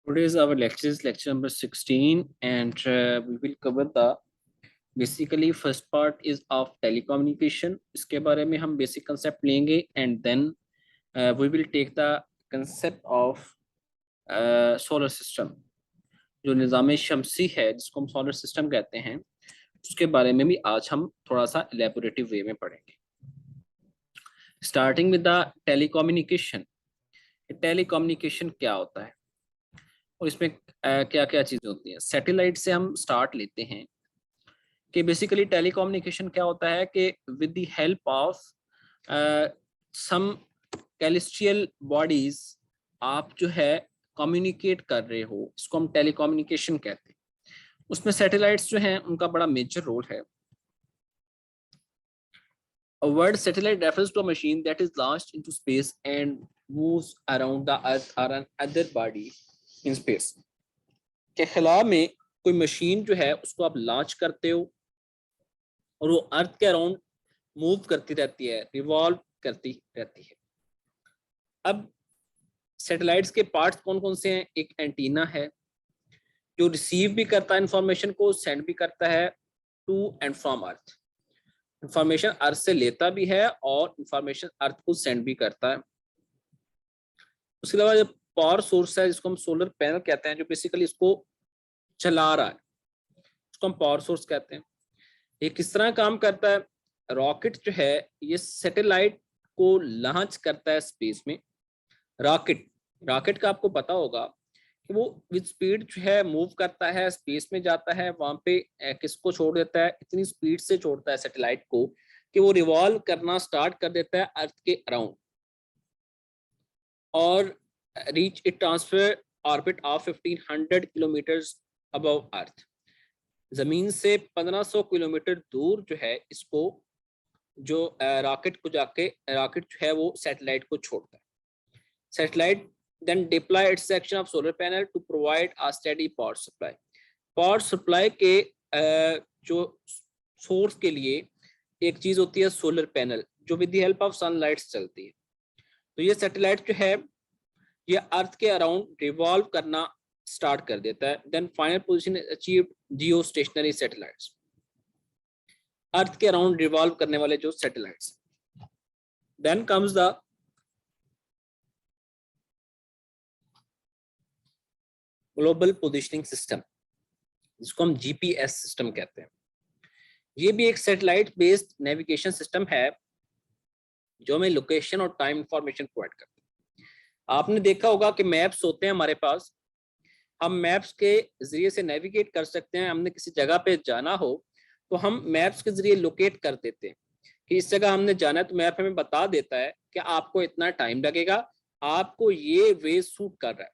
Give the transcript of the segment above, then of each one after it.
Today is our lecture number 16, and we will cover the basically first part is of telecommunication. इसके बारे में हम basic concept लेंगे, and then we will take the concept of solar system. जो निज़ाम शमसी है जिसको हम solar system कहते हैं, उसके बारे में भी आज हम थोड़ा सा elaborative way में पढ़ेंगे. Starting with the telecommunication. Telecommunication क्या होता है और इसमें क्या क्या चीजें होती हैं. सैटेलाइट से हम स्टार्ट लेते हैं कि बेसिकली टेलीकम्युनिकेशन क्या होता है कि with the help of some celestial bodies आप जो है कम्युनिकेट कर रहे हो, इसको हम टेलीकम्युनिकेशन कहते हैं. उसमें सैटेलाइट्स जो हैं उनका बड़ा मेजर रोल है. A word satellite refers to a machine that is launched into space and moves around the earth or another body in space. के खिला में कोई मशीन जो है उसको आप लॉन्च करते हो और वो अर्थ के अराउंड मूव करती रहती है, रिवॉल्व करती रहती है. अब सैटेलाइट्स के पार्ट्स कौन कौन से हैं? एक एंटीना है जो रिसीव भी करता है इंफॉर्मेशन को, सेंड भी करता है to and from earth. Information earth से लेता भी है और इंफॉर्मेशन अर्थ को सेंड भी करता है. उसके अलावा जो पावर सोर्स है जिसको हम सोलर पैनल कहते हैं, जो बेसिकली इसको चला रहा है, उसको हम पावर सोर्स कहते हैं. ये किस तरह काम करता है? रॉकेट जो है ये सैटेलाइट को लॉन्च करता है स्पेस में. रॉकेट का आपको पता होगा कि वो विद स्पीड जो है मूव करता है, स्पेस में जाता है, वहां पे किसको छोड़ देता है? इतनी स्पीड से छोड़ता है सैटेलाइट को कि वो रिवॉल्व करना स्टार्ट कर देता है अर्थ के अराउंड और reach it transfer orbit of 1500 kilometres above earth. जमीन से 1500 किलोमीटर दूर जो है इसको जो रॉकेट जो है वो सैटेलाइट को छोड़ता है. Satellite then deploy its section of solar panel to provide a steady power supply. Power supply के जो सोर्स के लिए एक चीज होती है सोलर पैनल, जो with the help of sunlight चलती है. तो ये सैटेलाइट जो है ये अर्थ के अराउंड रिवॉल्व करना स्टार्ट कर देता है. Then final position is achieved geostationary satellites, earth के अराउंड रिवॉल्व करने वाले जो satellites. Then comes the global positioning system, जिसको हम जीपीएस सिस्टम कहते हैं. ये भी एक सैटेलाइट बेस्ड नेविगेशन सिस्टम है जो हमें लोकेशन और टाइम इंफॉर्मेशन प्रोवाइड करता है. आपने देखा होगा कि मैप्स होते हैं हमारे पास, हम मैप्स के जरिए से नेविगेट कर सकते हैं. हमने किसी जगह पे जाना हो तो हम मैप्स के जरिए लोकेट कर देते हैं कि इस जगह हमने जाना है, तो मैप हमें बता देता है कि आपको इतना टाइम लगेगा, आपको ये वे सूट कर रहा है.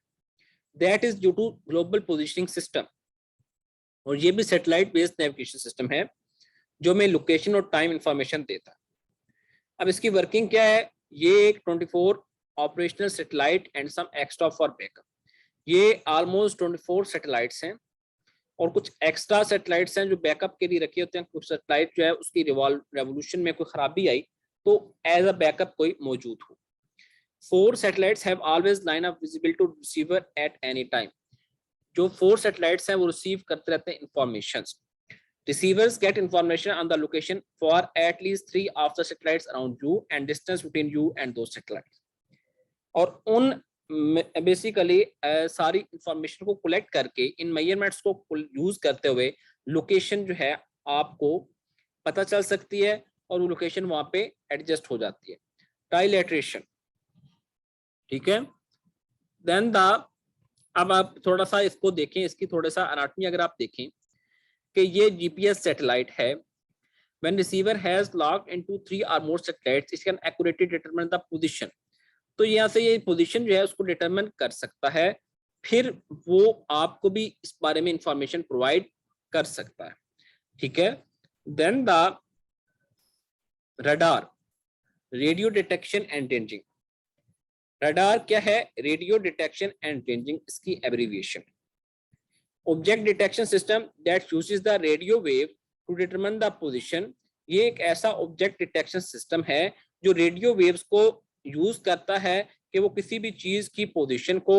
That is due to global positioning system. और ये भी सैटेलाइट बेस्ड नेविगेशन सिस्टम है जो हमें लोकेशन और टाइम इंफॉर्मेशन देता है. अब इसकी वर्किंग क्या है? ये एक 24 operational satellite and some extra for backup. ये ऑलमोस्ट 24 सैटेलाइट्स हैं और कुछ एक्स्ट्रा सैटेलाइट्स हैं जो बैकअप के लिए रखे होते हैं. कुछ सैटेलाइट जो है उसकी रेवोल्यूशन में कोई खराबी आई तो एज अ बैकअप कोई मौजूद हो. 4 satellites have always line up visible to receiver at any time. जो 4 satellites हैं वो रिसीव करते रहते हैं informations. Receivers get information on the location for at least 3 of the satellites around you and distance between you and those satellites. और उन basically सारी information को कलेक्ट करके इन मेजरमेंट्स को यूज करते हुए लोकेशन जो है आपको पता चल सकती है और वो लोकेशन वहां पे एडजस्ट हो जाती है. ट्राइलेटरेशन, ठीक है. देन अब आप थोड़ा सा इसको देखें, इसकी थोड़ा सा एनाटॉमी अगर आप देखें कि ये जीपीएस सैटेलाइट है. When receiver has logged into 3 और more satellites it can accurately determine the position. तो यहाँ से ये पोजीशन जो है उसको डिटरमाइन कर सकता है, फिर वो आपको भी इस बारे में इंफॉर्मेशन प्रोवाइड कर सकता है, ठीक है. Then the radar, radio detection and ranging. Radar क्या है? रेडियो डिटेक्शन एंड रेंजिंग, इसकी abbreviation. Object detection system that uses the radio wave to determine the position. ये एक ऐसा ऑब्जेक्ट डिटेक्शन सिस्टम है जो रेडियो वेव्स को यूज करता है कि वो किसी भी चीज की पोजीशन को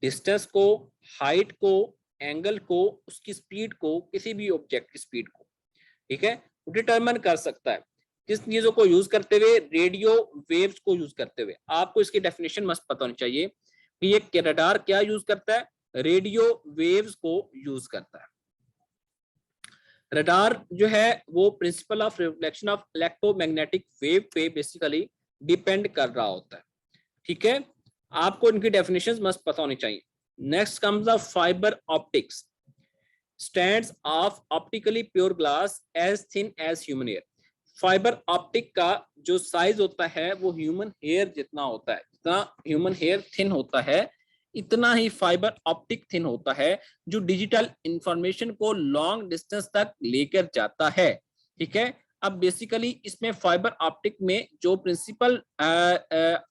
डिस्टेंस को, हाइट को, एंगल को, उसकी स्पीड को, किसी भी ऑब्जेक्ट की स्पीड को, ठीक है, डिटरमिन कर सकता है। किस चीजों को यूज करते हुए? रेडियो वेव्स को यूज करते हुए। आपको इसकी डेफिनेशन मस्त पता होनी चाहिए कि ये रडार क्या यूज करता है? रेडियो वेव्स को यूज करता है। रडार जो है वो principle of reflection of electromagnetic wave पे बेसिकली डिपेंड कर रहा होता है, ठीक है। आपको इनकी डेफिनेशंस मस्त पता होनी चाहिए। Next comes the fibre optics, stands of optically pure glass as thin as human hair. Fibre optic का जो साइज होता है वो ह्यूमन हेयर जितना होता है। जितना ह्यूमन हेयर थिन होता है इतना ही फाइबर ऑप्टिक थिन होता है, जो डिजिटल इंफॉर्मेशन को लॉन्ग डिस्टेंस तक लेकर जाता है, ठीक है। अब बेसिकली इसमें फाइबर ऑप्टिक में जो प्रिंसिपल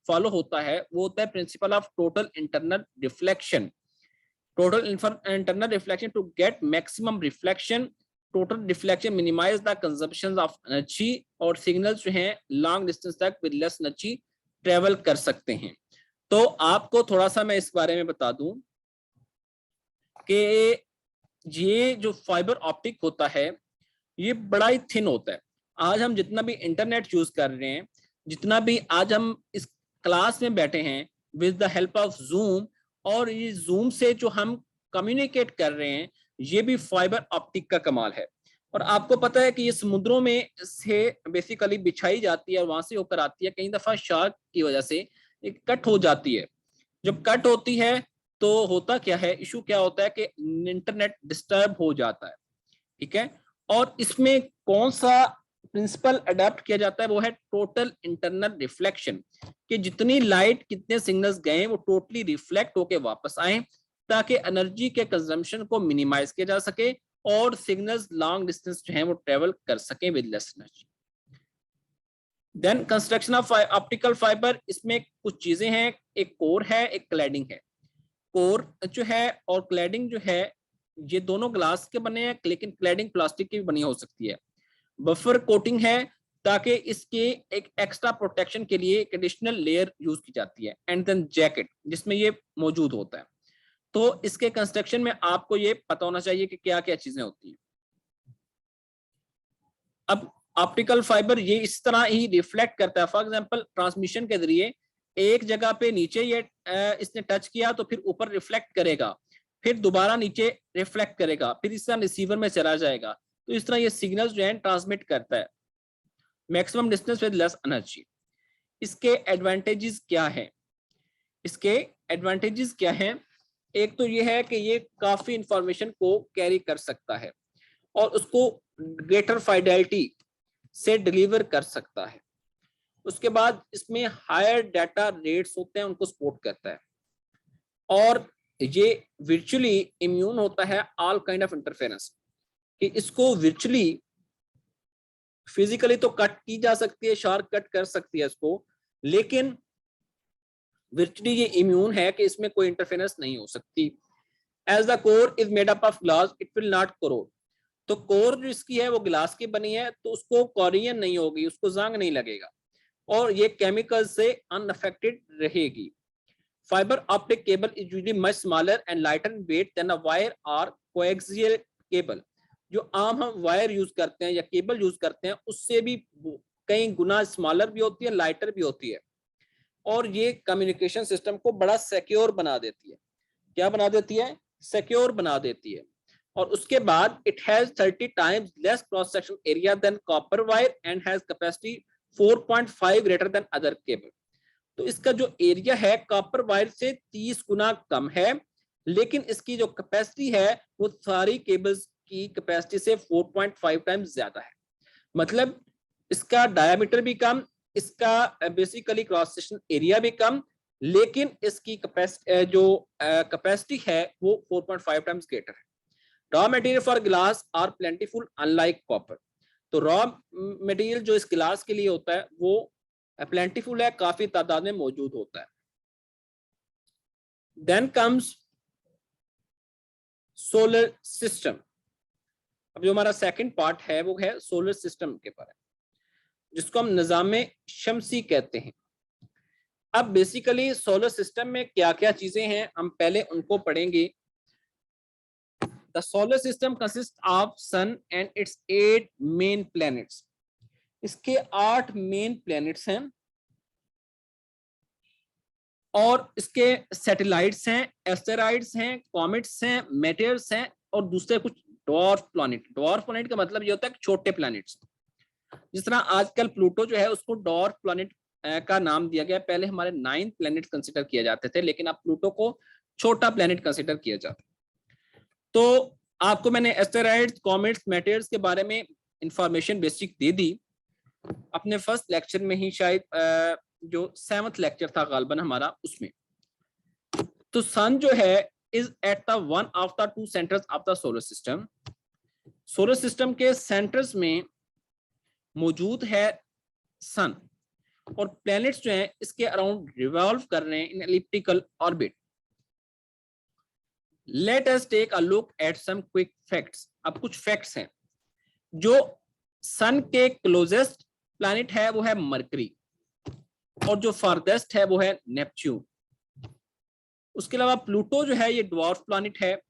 फॉलो होता है वो होता है principle of total internal reflection. Total internal reflection to get maximum reflection, total reflection minimise the consumption of energy, और सिग्नल्स जो हैं लॉन्ग डिस्टेंस तक विद लेस एनर्जी ट्रेवल कर सकते हैं। तो आपको थोड़ा सा मैं इस बारे में बता दूं कि ये जो फाइबर ऑप्टिक होता है ये बड़ा ही थिन होता है। आज हम जितना भी इंटरनेट यूज कर रहे हैं, जितना भी आज हम इस क्लास में बैठे हैं with the help of zoom, और ये जूम से जो हम कम्युनिकेट कर रहे हैं ये भी फाइबर ऑप्टिक का कमाल है। और आपको पता है कि ये समुद्रों में से बेसिकली बिछाई जाती है और वहां से होकर आती है। कई दफा शार्क की वजह से एक कट हो जाती है। जब कट होती है तो होता क्या है, इशू क्या होता है कि इंटरनेट डिस्टर्ब हो जाता है, ठीक है। और इसमें कौन सा प्रिंसिपल अडेप्ट किया जाता है? वो है टोटल इंटरनल रिफ्लेक्शन, कि जितनी लाइट कितने सिग्नल्स गए वो टोटली रिफ्लेक्ट होके वापस आए, ताकि एनर्जी के कंजम्पशन को मिनिमाइज किया जा सके और सिग्नल्स लॉन्ग डिस्टेंस जो है वो ट्रेवल कर सके with less energy. Then construction of optical fibre, इसमें कुछ चीजें हैं, एक कोर है, एक क्लैडिंग है। कोर जो है और क्लैडिंग जो है ये दोनों ग्लास के बने हैं, लेकिन क्लैडिंग प्लास्टिक की भी बनी हो सकती है। बफर कोटिंग है ताकि इसके एक एक्स्ट्रा प्रोटेक्शन के लिए एक एडिशनल लेयर यूज की जाती है। एंड देन जैकेट जिसमें ये मौजूद होता है। तो इसके कंस्ट्रक्शन में आपको ये पता होना चाहिए कि क्या क्या चीजें होती हैं। अब ऑप्टिकल फाइबर ये इस तरह ही रिफ्लेक्ट करता है। फॉर एग्जांपल ट्रांसमिशन के जरिए एक जगह पे नीचे ये इसने टच किया तो फिर ऊपर रिफ्लेक्ट करेगा, फिर दोबारा नीचे रिफ्लेक्ट करेगा, फिर इस तरह रिसीवर में चला जाएगा। तो इस तरह ये सिग्नल्स जो है ट्रांसमिट करता है maximum distance with less energy. इसके एडवांटेजेस क्या है? इसके एडवांटेजेस क्या है? एक तो ये है कि ये काफी इंफॉर्मेशन को कैरी कर सकता है और उसको ग्रेटर फाइडेलिटी से डिलीवर कर सकता है। उसके बाद इसमें हायर डाटा रेट्स होते हैं, उनको सपोर्ट करता है। और ये वर्चुअली इम्यून होता है ऑल काइंड ऑफ इंटरफेरेंस, कि इसको वर्चुअली फिजिकली तो कट की जा सकती है, शार्प कट कर सकती है इसको, लेकिन वर्चुअली ये इम्यून है कि इसमें कोई इंटरफेरेंस नहीं हो सकती। As the core is made up of glass it will not corrode. तो कोर जो इसकी है वो ग्लास की बनी है, तो उसको कोरियन नहीं होगी, उसको जंग नहीं लगेगा और ये केमिकल से अनअफेक्टेड रहेगी। Fibre optic cable is usually much smaller and lighter in weight than a wire और कोएक्सियल केबल। जो आम हम वायर यूज करते हैं या केबल यूज करते हैं उससे भी कई गुना स्मॉलर भी होती है, लाइटर भी होती है, और ये कम्युनिकेशन सिस्टम को बड़ा सिक्योर बना देती है। क्या बना देती है? सिक्योर बना देती है। और उसके बाद it has 30 times less cross section area than copper wire and has capacity 4.5 greater than other cable. तो इसका जो एरिया है कॉपर वायर से 30 गुना कम है, लेकिन इसकी जो कैपेसिटी है वो सारी केबल्स की कैपेसिटी से 4.5 टाइम्स ज्यादा है। मतलब इसका डायमीटर भी कम, इसका बेसिकली क्रॉस सेक्शन एरिया भी कम, लेकिन इसकी कैपेसिटी जो कैपेसिटी है वो 4.5 टाइम्स ग्रेटर है। Raw material for glass are plentiful unlike copper. तो रॉ मटेरियल जो इस ग्लास के लिए होता है वो प्लेंटीफुल है, काफी तादाद में मौजूद होता है। Then comes solar system. अब जो हमारा सेकंड पार्ट है वो है सोलर सिस्टम के बारे में, जिसको हम निजाम शमसी कहते हैं। अब बेसिकली सोलर सिस्टम में क्या क्या चीजें हैं हम पहले उनको पढ़ेंगे। The solar system consist of sun and its 8 main planets. इसके 8 मेन प्लैनेट्स हैं और इसके सैटेलाइट्स हैं, एस्टेरॉइड्स हैं, कॉमेट्स हैं, मेटेयर्स हैं और दूसरे कुछ डॉर्फ प्लैनेट। डॉर्फ प्लैनेट का मतलब ये होता है छोटे प्लैनेट्स। जिस तरह आजकल प्लूटो जो है उसको डॉर्फ प्लैनेट का नाम दिया गया। पहले हमारे 9 प्लैनेट कंसिडर किए जाते थे, लेकिन अब प्लूटो को छोटा प्लैनेट कंसिडर किया जाता है। तो आपको मैंने एस्टेरॉइड्स, कॉमेट्स, मेटेयर्स के बारे में इंफॉर्मेशन बेसिक दे दी अपने फर्स्ट लेक्चर में ही, शायद जो 7th लेक्चर था गालबन हमारा उसमें। तो सन जो है is at the one of the 2 centres of the solar system. Solar system के सेंटर्स में मौजूद है सन और प्लैनेट्स जो हैं इसके अराउंड रिवॉल्व कर रहे हैं in elliptical orbit. Let us take a look at some quick facts. अब कुछ फैक्ट्स हैं। जो सन के क्लोजेस्ट प्लैनेट है वो है मरकरी और जो फारदेस्ट है वो है नेपच्यून। उसके अलावा प्लूटो जो है ये ड्वार्फ प्लैनेट है।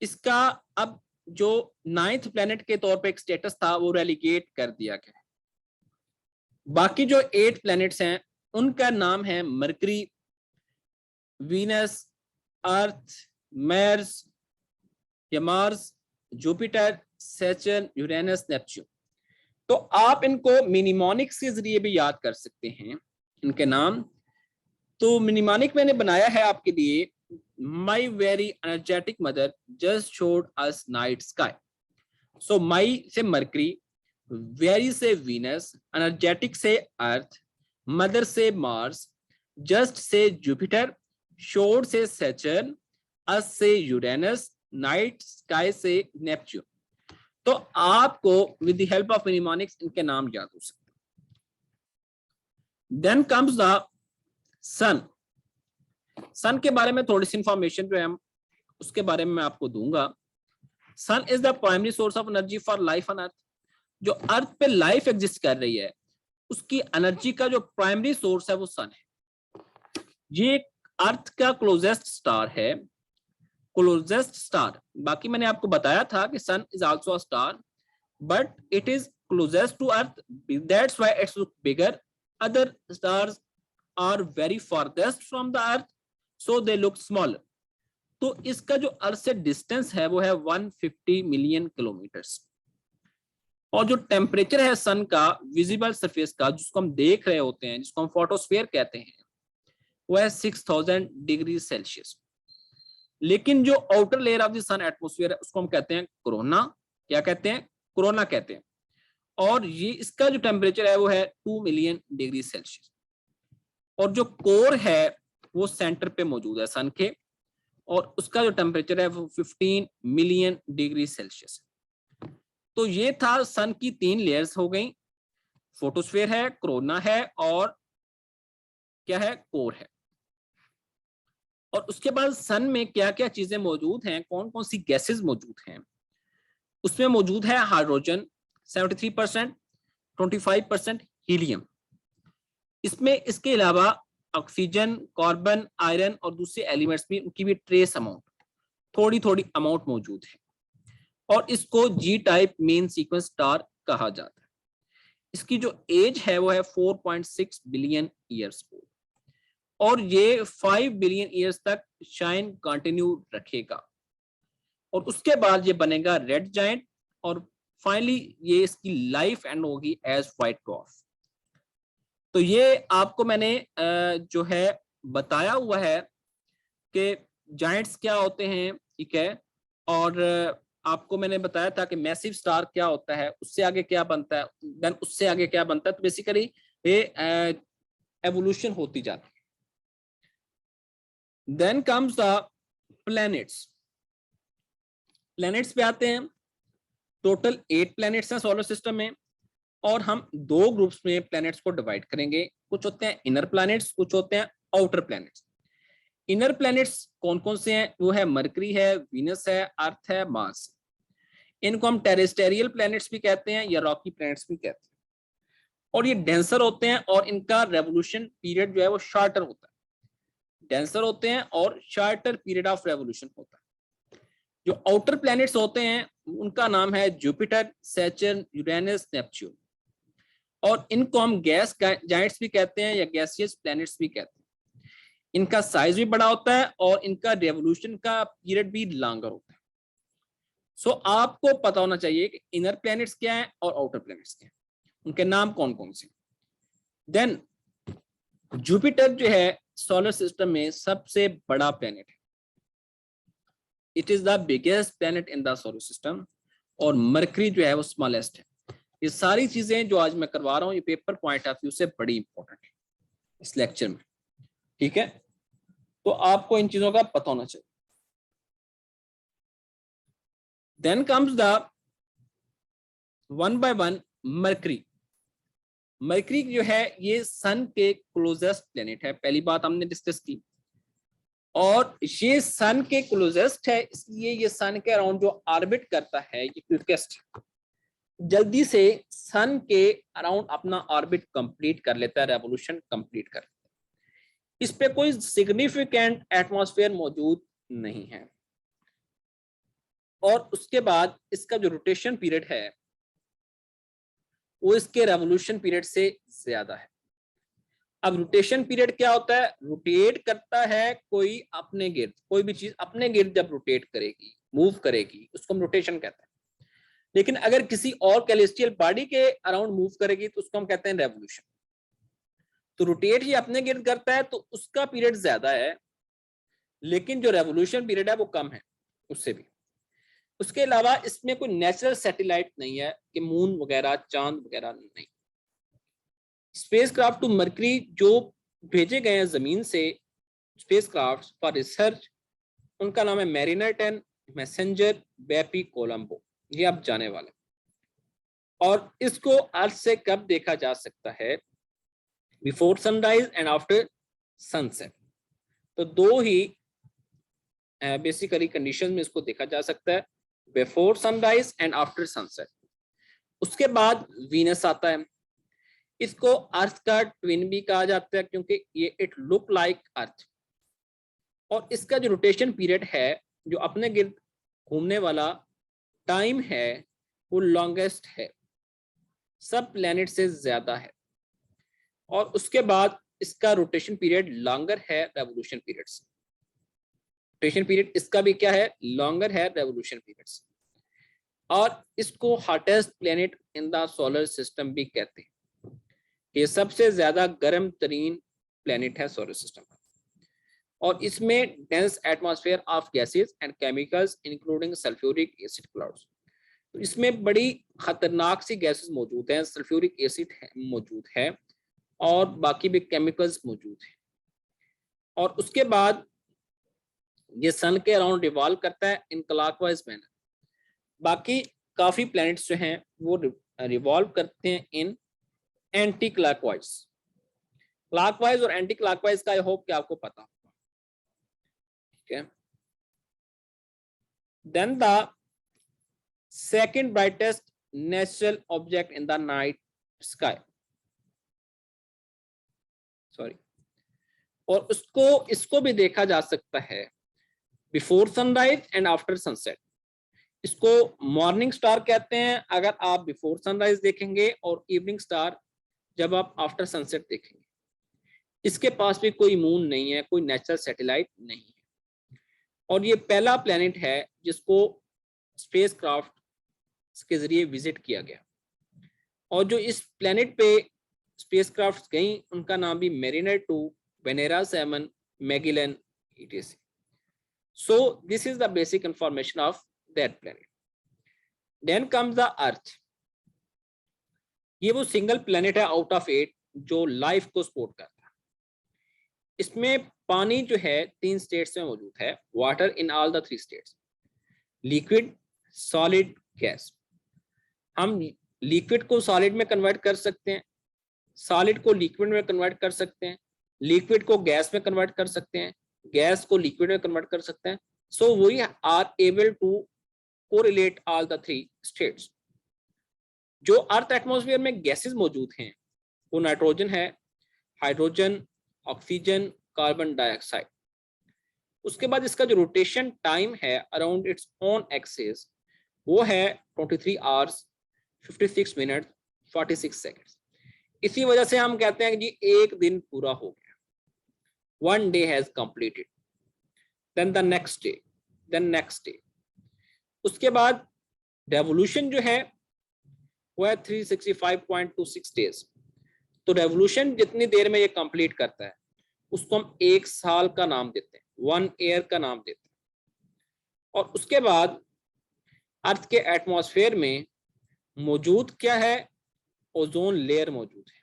इसका अब जो 9th प्लैनेट के तौर पे एक स्टेटस था वो रेलीगेट कर दिया गया। बाकी जो 8 प्लैनेट्स हैं उनका नाम है Mercury, Venus, Earth, Mars, Jupiter, Saturn, Uranus, Neptune. तो आप इनको मिनिमोनिक्स के जरिए भी याद कर सकते हैं इनके नाम। तो मिनिमोनिक मैंने बनाया है आपके लिए। My very energetic mother just showed us night sky. So my से मरकरी, वेरी से वीनस, एनर्जेटिक से अर्थ, मदर से मार्स, जस्ट से जुपिटर, शोड से सैटर्न, अस से यूरेनस, नाइट स्काई से नेपच्यून। तो आपको with the help of mnemonics इनके नाम याद हो सकते हैं। Then comes the sun. Sun के बारे में थोड़ी सी इंफॉर्मेशन जो है उसके बारे में मैं आपको दूंगा। Sun is the primary source of energy for life on earth. जो अर्थ पे लाइफ एग्जिस्ट कर रही है उसकी एनर्जी का जो प्राइमरी सोर्स है वो सन है। ये अर्थ का क्लोजेस्ट स्टार है, क्लोजेस्ट स्टार। बाकी मैंने आपको बताया था कि sun is also a star but it is closest to earth, that's why it's look bigger. Other stars are very farthest from the earth so they look smaller. तो इसका जो अर्थ से डिस्टेंस है वो है 150 मिलियन किलोमीटर्स। और जो temperature है सन का विजिबल सरफेस का जिसको हम देख रहे होते हैं, जिसको हम फोटोस्फीयर कहते हैं, वो है 6000 डिग्री सेल्सियस। लेकिन जो outer layer of the sun atmosphere है उसको हम कहते हैं कोरोना। क्या कहते हैं? कोरोना कहते हैं। और ये इसका जो टेम्परेचर है वो है 2 मिलियन डिग्री सेल्सियस। और जो कोर है वो सेंटर पे मौजूद है सन के और उसका जो टेम्परेचर है वो 15 मिलियन डिग्री सेल्सियस। तो ये था सन की 3 लेयर्स हो गई। फोटोस्फीयर है, कोरोना है और क्या है? कोर है। और उसके बाद सन में क्या क्या चीजें मौजूद हैं, कौन कौन सी गैसेस मौजूद हैं? उसमें मौजूद है हाइड्रोजन 73%, 25% हीलियम। इसमें इसके अलावा ऑक्सीजन, कार्बन, आयरन और दूसरे एलिमेंट्स भी, उनकी भी ट्रेस अमाउंट, थोड़ी थोड़ी अमाउंट मौजूद है। और इसको जी टाइप मेन सीक्वेंस स्टार कहा जाता है। इसकी जो एज है वो है 4.6 बिलियन ईयर्स ओल्ड और ये 5 बिलियन ईयर्स तक शाइन कंटिन्यू रखेगा और उसके बाद ये बनेगा रेड जायंट और फाइनली ये इसकी लाइफ एंड होगी एज व्हाइट ड्वार्फ। तो ये आपको मैंने जो है बताया हुआ है कि जायंट्स क्या होते हैं, ठीक है। और आपको मैंने बताया था कि मैसिव स्टार क्या होता है, उससे आगे क्या बनता है, देन उससे आगे क्या बनता है। तो बेसिकली ये एवोल्यूशन होती जाती है। Then comes the planets. Planets पे आते हैं। टोटल 8 प्लैनेट्स हैं सोलर सिस्टम में और हम 2 ग्रुप्स में प्लैनेट्स को डिवाइड करेंगे। कुछ होते हैं इनर प्लैनेट्स, कुछ होते हैं आउटर प्लैनेट्स। इनर प्लैनेट्स कौन कौन से हैं? वो है मरकरी है, वीनस है, अर्थ है, मार्स। इनको हम टेरेस्टेरियल प्लैनेट्स भी कहते हैं या रॉकी प्लैनेट्स भी कहते हैं। और ये डेंसर होते हैं और इनका रेवोल्यूशन पीरियड जो है वो शॉर्टर होता है। डेंसर होते हैं और शॉर्टर पीरियड ऑफ रेवोल्यूशन होता है। जो आउटर प्लैनेट्स होते हैं उनका नाम है जुपिटर, सैटर्न, यूरेनस, नेपच्यून, और इनको हम गैस जाइंट्स भी कहते हैं या गैसियस प्लैनेट्स भी कहते हैं। इनका साइज भी बड़ा होता है और इनका रेवोल्यूशन का पीरियड भी लॉन्गर होता है। सो आपको पता होना चाहिए कि इनर प्लैनेट्स क्या है और आउटर प्लैनेट्स क्या है, उनके नाम कौन कौन से। देन जुपिटर जो है सोलर सिस्टम में सबसे बड़ा प्लैनेट है, it is the biggest planet in the solar system, और मरकरी जो है वो स्मॉलेस्ट है। ये सारी चीजें जो आज मैं करवा रहा हूँ ये पेपर पॉइंट ऑफ व्यू से बड़ी इंपॉर्टेंट है इस लेक्चर में, ठीक है। तो आपको इन चीजों का पता होना चाहिए। Then comes the one by one Mercury. Mercury जो है ये सन के क्लोजेस्ट प्लेनेट है, पहली बात हमने डिस्कस की, और ये सन के क्लोजेस्ट है इसलिए ये सन के अराउंड जो ऑर्बिट करता है ये क्विकेस्ट, जल्दी से सन के अराउंड अपना ऑर्बिट कंप्लीट कर लेता है, रेवोल्यूशन कंप्लीट कर लेता है। इस पे कोई सिग्निफिकेंट एटमॉस्फेयर मौजूद नहीं है, और उसके बाद इसका जो रोटेशन पीरियड है वो इसके रेवोल्यूशन पीरियड से ज्यादा है। अब रोटेशन पीरियड क्या होता है, रोटेट करता है कोई अपने गिर्द, कोई भी चीज अपने गिर्द जब रोटेट करेगी, मूव करेगी, उसको हम रोटेशन कहते हैं। लेकिन अगर किसी और कैलेस्टियल बॉडी के अराउंड मूव करेगी तो उसको हम कहते हैं रेवोल्यूशन। तो रोटेट ही अपने गिर्द करता है तो उसका पीरियड ज्यादा है, लेकिन जो रेवोल्यूशन पीरियड है वो कम है उससे भी। उसके अलावा इसमें कोई नेचुरल सैटेलाइट नहीं है कि मून वगैरह, चांद वगैरह नहीं। स्पेसक्राफ्ट टू मरकरी जो भेजे गए हैं जमीन से स्पेसक्राफ्ट फॉर रिसर्च, उनका नाम है मैरिनर 10, मैसेंजर, बेपी, कोलंबो, ये आप जाने वाले। और इसको अर्थ से कब देखा जा सकता है, before sunrise and after sunset. तो दो ही बेसिकली कंडीशन में इसको देखा जा सकता है, before sunrise and after sunset. उसके बाद वीनस आता है, इसको अर्थ का ट्विन भी कहा जाता है क्योंकि ये इट लुक लाइक अर्थ, और इसका जो रोटेशन पीरियड है, जो अपने गिर्द घूमने वाला टाइम है, वो लॉन्गेस्ट है, सब प्लैनेट से ज्यादा है। और उसके बाद इसका रोटेशन पीरियड लॉन्गर है रेवोल्यूशन पीरियड से। रोटेशन पीरियड इसका भी क्या है, लॉन्गर है रेवोल्यूशन पीरियड से। और इसको hottest planet in the solar system भी कहते हैं। ये सबसे ज्यादा गर्म तरीन प्लैनेट है सोलर सिस्टम का, और इसमें dense atmosphere of gases and chemicals including sulphuric acid clouds. तो इसमें बड़ी खतरनाक सी गैसेस मौजूद हैं, सल्फ्यूरिक एसिड मौजूद है और बाकी भी केमिकल्स मौजूद हैं। और उसके बाद ये सन के अराउंड रिवॉल्व करता है इन क्लॉकवाइज मैनर। बाकी काफी प्लैनेट्स जो हैं वो रिवॉल्व करते हैं इन एंटी क्लॉकवाइज। क्लॉकवाइज और एंटी क्लॉकवाइज का आई होप कि आपको पता होगा, ठीक है। Then the second brightest natural object in the night sky, sorry, और इसको भी देखा जा सकता है before sunrise and after sunset. इसको मॉर्निंग स्टार कहते हैं अगर आप बिफोर सनराइज देखेंगे, और इवनिंग स्टार जब आप आफ्टर सनसेट देखेंगे। इसके पास भी कोई मून नहीं है, कोई नेचुरल सैटेलाइट नहीं है, और ये पहला प्लेनेट है जिसको स्पेसक्राफ्ट के जरिए विजिट किया गया। और जो इस प्लेनेट पे स्पेसक्राफ्ट गई उनका नाम भी mariner 2, Venera 7, Magellan, etc. So this is the basic information of that planet. Then comes the Earth. ये वो सिंगल प्लेनेट है आउट ऑफ 8 जो लाइफ को सपोर्ट करता है। इसमें पानी जो है 3 स्टेट्स में मौजूद है, water in all the 3 states, liquid, solid, gas. हम लिक्विड को सॉलिड में कन्वर्ट कर सकते हैं, सॉलिड को लिक्विड में कन्वर्ट कर सकते हैं, लिक्विड को गैस में कन्वर्ट कर सकते हैं, गैस को लिक्विड में कन्वर्ट कर सकते हैं। So we are able to correlate all the 3 states. जो अर्थ एटमॉस्फेयर में गैसेस मौजूद हैं वो नाइट्रोजन है, हाइड्रोजन, ऑक्सीजन, कार्बन डाइऑक्साइड। उसके बाद इसका जो रोटेशन टाइम है अराउंड इट्स ओन एक्सिस वो है 23 आवर्स 56 मिनट 46 सेकेंड्स। इसी वजह से हम कहते हैं कि जी एक दिन पूरा हो गया, one day has completed, then the next day, then next day. उसके बाद रेवोल्यूशन जो है वो है 365.26 डेज। तो रेवोल्यूशन जितनी देर में ये कंप्लीट करता है उसको हम एक साल का नाम देते हैं, 1 ईयर का नाम देते हैं। और उसके बाद अर्थ के एटमॉस्फेयर में मौजूद क्या है, ओजोन लेयर मौजूद है,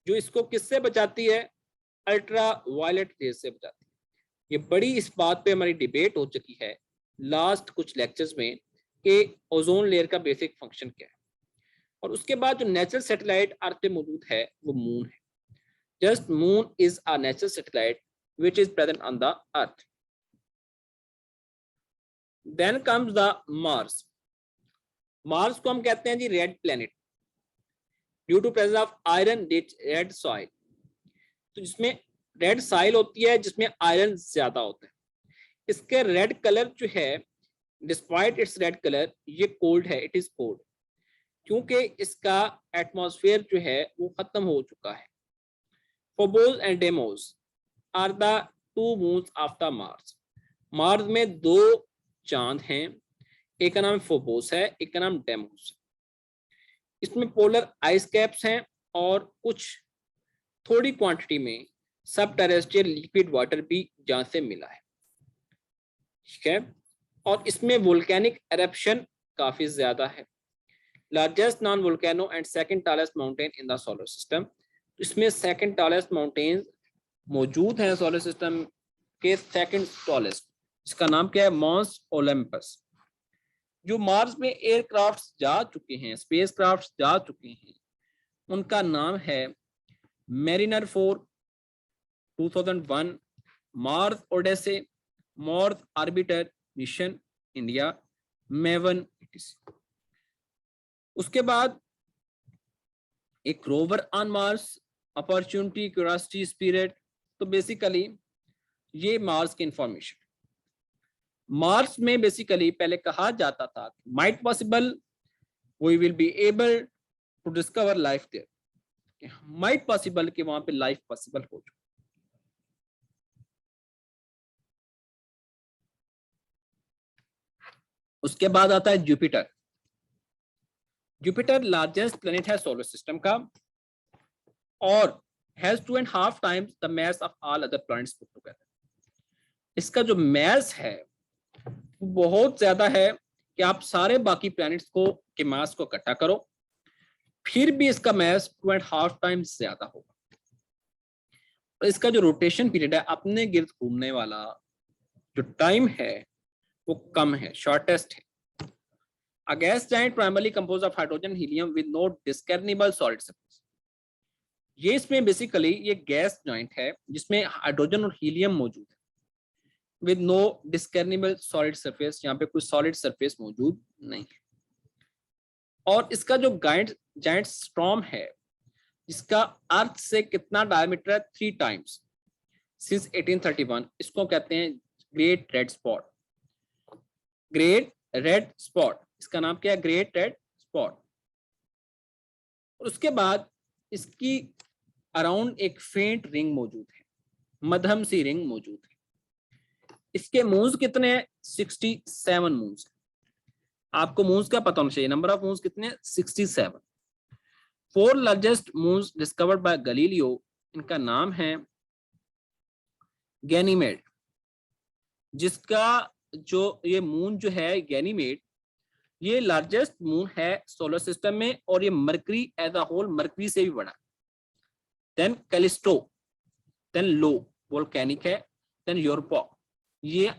जो इसको किससे बचाती है, अल्ट्रा वायलेट रेज से बचाती है। ये बड़ी इस बात पे हमारी डिबेट हो चुकी है लास्ट कुछ लेक्चर्स में कि ओजोन लेयर का बेसिक फंक्शन क्या है। और उसके बाद जो नेचुरल सैटेलाइट अर्थ पे मौजूद है वो मून है। Just moon is a natural satellite which is present on the earth. Then comes the Mars. Mars को हम कहते हैं the red planet, due to presence of iron rich red soil. तो जिसमें रेड सॉइल होती है जिसमें आयरन ज्यादा होता है। इसके रेड कलर जो है, डिस्पाइट इट्स रेड कलर, ये कोल्ड है, इट इज कोल्ड, क्योंकि इसका एटमॉस्फेयर जो है वो खत्म हो चुका है। Phobos and Deimos are the two moons of the Mars. Mars में दो चांद हैं, एक का नाम फोबोस है, एक का नाम डेमोस है। इसमें पोलर आइस कैप्स हैं और कुछ थोड़ी क्वांटिटी में सब टेरेस्ट्रियल लिक्विड वाटर भी जहां से मिला है, ठीक है। और इसमें वोल्केनिक एरप्शन काफी ज्यादा है। Largest non volcano and second tallest mountain in the solar system. इसमें सेकंड टॉलेस्ट माउंटेन मौजूद है सोलर सिस्टम के, सेकंड टॉलेस्ट, इसका नाम क्या है, मॉन्स ओलंपस। जो मार्स में एयरक्राफ्ट जा चुके हैं, स्पेस क्राफ्ट जा चुके हैं, उनका नाम है Mariner 4 2001, Mars Odyssey, Mars orbiter mission India, MAVEN etc। उसके बाद एक rover on Mars, Opportunity, Curiosity, Spirit. तो बेसिकली ये मार्स की इंफॉर्मेशन। मार्स में बेसिकली पहले कहा जाता था might possible we will be able to discover life there, might possible कि वहां पे लाइफ पॉसिबल हो जाए। उसके बाद आता है जुपिटर। जुपिटर लार्जेस्ट प्लेनेट है सोलर सिस्टम का और has 2.5 times the mass of all other planets put together। इसका जो mass है वो बहुत ज्यादा है कि आप सारे बाकी प्लैनेट्स को के मास को इकट्ठा करो फिर भी इसका mass 2.5 times ज्यादा होगा। और इसका जो रोटेशन पीरियड है, अपने गिर्द घूमने वाला जो टाइम है वो कम है, शॉर्टेस्ट है। A gas giant primarily composed of hydrogen and helium with no discernible solid surface। ये इसमें बेसिकली ये गैस जॉइंट है जिसमें हाइड्रोजन और हीलियम मौजूद है, विद नो डिस्कर्निबल सॉलिड सरफेस, यहाँ पे कोई सॉलिड सरफेस मौजूद नहीं है। और इसका जो जाइंट स्टॉर्म है जिसका अर्थ से कितना डायमीटर है, 3 टाइम्स सिंस 1831, इसको कहते हैं great red spot. Great red spot, इसका नाम क्या है, ग्रेट रेड स्पॉट। और उसके बाद इसकी अराउंड एक फेंट रिंग मौजूद है, मध्यम सी रिंग मौजूद है। इसके मून्स कितने हैं, 67 मून्स। आपको मून्स का पता होना चाहिए, नंबर ऑफ मून्स कितने, 67। 4 largest moons discovered by Galileo, इनका नाम है गैनीमेड, जिसका जो ये मून जो है गैनीमेड, ये लार्जेस्ट मून है सोलर सिस्टम में और ये Mercury as a whole, Mercury से भी बड़ा। Then Callisto, then Io volcanic है, देन यूरोपा, ये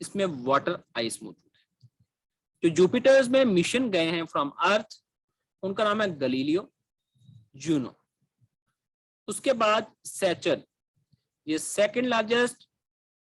इसमें वाटर आइस मौजूद है। जो जुपिटर्स में मिशन गए हैं फ्रॉम अर्थ, उनका नाम है गैलीलियो, जूनो। उसके बाद सैटर्न, ये सेकंड लार्जेस्ट